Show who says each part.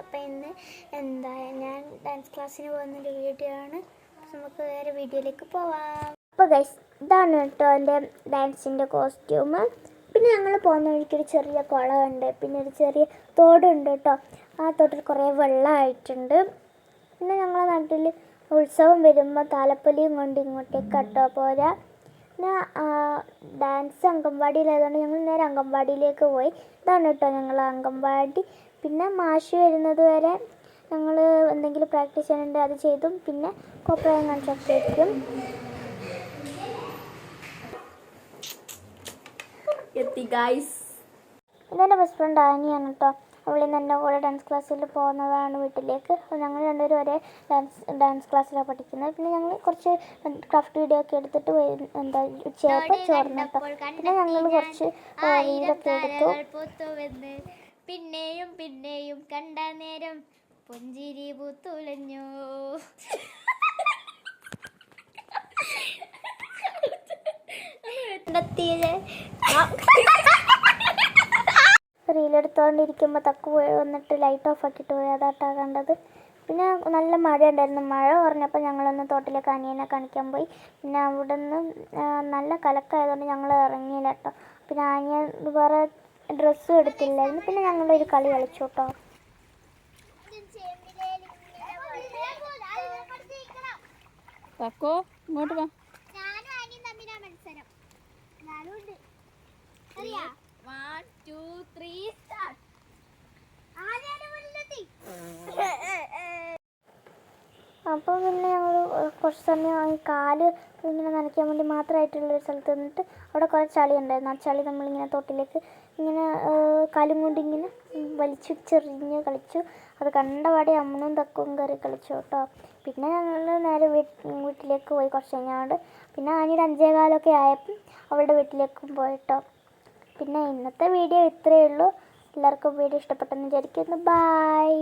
Speaker 1: അപ്പോൾ ഇന്ന് ഞാൻ ഡാൻസ് ക്ലാസ്സിന് പോകുന്നൊരു വീഡിയോ ആണ്. നമുക്ക് വേറെ വീഡിയോയിലേക്ക് പോവാം. അപ്പോൾ ഗൈസ്, ഇതാണ് കേട്ടോ എൻ്റെ ഡാൻസിൻ്റെ കോസ്റ്റ്യൂം. പിന്നെ ഞങ്ങൾ പോകുന്ന വഴിക്കൊരു ചെറിയ കുളമുണ്ട്, പിന്നെ ഒരു ചെറിയ തോടുണ്ട് കേട്ടോ. ആ തോട്ടിൽ കുറേ വെള്ളമായിട്ടുണ്ട്. പിന്നെ ഞങ്ങളുടെ നാട്ടിൽ ഉത്സവം വരുമ്പോൾ താലപ്പൊലിയും കൊണ്ട് ഇങ്ങോട്ടേക്ക് കേട്ടോ പോരാ. പിന്നെ ഡാൻസ് അംഗൻവാടിയിലായതുകൊണ്ട് ഞങ്ങൾ നേരെ അംഗൻവാടിയിലേക്ക് പോയി. ഇതാണ് കേട്ടോ ഞങ്ങൾ അംഗൻവാടി. പിന്നെ മാഷ് വരുന്നത് വരെ ഞങ്ങൾ എന്തെങ്കിലും പ്രാക്ടീസ് ചെയ്യാനുണ്ടെങ്കിൽ അത് ചെയ്തും പിന്നെ കോപ്രായം കാണിച്ചൊക്കെ ആയിരിക്കും. ഇതെൻ്റെ ബെസ്റ്റ് ഫ്രണ്ട് ആനിയാണ് കേട്ടോ. അവളിൽ നിന്ന് എൻ്റെ കൂടെ ഡാൻസ് ക്ലാസ്സിൽ പോകുന്നതാണ് വീട്ടിലേക്ക്. അപ്പോൾ ഞങ്ങൾ രണ്ടുപേരും ഒരേ ഡാൻസ് ക്ലാസ്സിലാണ് പഠിക്കുന്നത്. പിന്നെ ഞങ്ങൾ കുറച്ച് ക്രാഫ്റ്റ് വീഡിയോ ഒക്കെ എടുത്തിട്ട് ഉച്ചയായപ്പോൾ ചോർന്നു കേട്ടോ. പിന്നെ ഞങ്ങൾ കുറച്ച് റീലൊക്കെ എടുത്തു.
Speaker 2: പിന്നെയും പിന്നെയും കണ്ട നേരം പുഞ്ചിരി പൂത്തുലഞ്ഞു.
Speaker 1: റീലെടുത്തോണ്ടിരിക്കുമ്പോൾ തക്കു വന്നിട്ട് ലൈറ്റ് ഓഫ് ആക്കിയിട്ട് പോയി. അതാട്ടാ കണ്ടത്. പിന്നെ നല്ല മഴ ഉണ്ടായിരുന്നു. മഴ കുറഞ്ഞപ്പോൾ ഞങ്ങളൊന്ന് തോട്ടിലേക്ക് അനിയനെ കാണിക്കാൻ പോയി. പിന്നെ അവിടെ നിന്ന് നല്ല കലക്കായതുകൊണ്ട് ഞങ്ങൾ ഇറങ്ങിയില്ല കേട്ടോ. പിന്നെ അനിയൻ വേറെ ഡ്രസ്സും എടുത്തില്ലായിരുന്നു. പിന്നെ ഞങ്ങളൊരു കളി കളിച്ചു കേട്ടോ.
Speaker 2: ഇങ്ങോട്ട് വാ.
Speaker 1: അപ്പോൾ പിന്നെ ഞങ്ങൾ കുറച്ച് സമയം ഈ കാല് ഇങ്ങനെ നനയ്ക്കാൻ വേണ്ടി മാത്രമായിട്ടുള്ളൊരു സ്ഥലത്ത് നിന്നിട്ട് അവിടെ കുറേ ചളി ഉണ്ടായിരുന്നു. ആ ചളി നമ്മളിങ്ങനെ തോട്ടിലേക്ക് ഇങ്ങനെ കാലും കൊണ്ട് ഇങ്ങനെ വലിച്ചെറിഞ്ഞ് കളിച്ചു. അത് കണ്ടപാടെ അമ്മനും തക്കും കയറി കളിച്ചു കേട്ടോ. പിന്നെ ഞങ്ങൾ നേരെ വീട്ടിലേക്ക് പോയി കുറച്ച് കഴിഞ്ഞാണ്ട്. പിന്നെ ആനിയുടെ 5:15 ആയപ്പം അവളുടെ വീട്ടിലേക്കും പോയിട്ടോ. പിന്നെ ഇന്നത്തെ വീഡിയോ ഇത്രയേ ഉള്ളൂ. എല്ലാവർക്കും വീഡിയോ ഇഷ്ടപ്പെട്ടെന്ന് വിചാരിക്കുന്നു. ബൈ.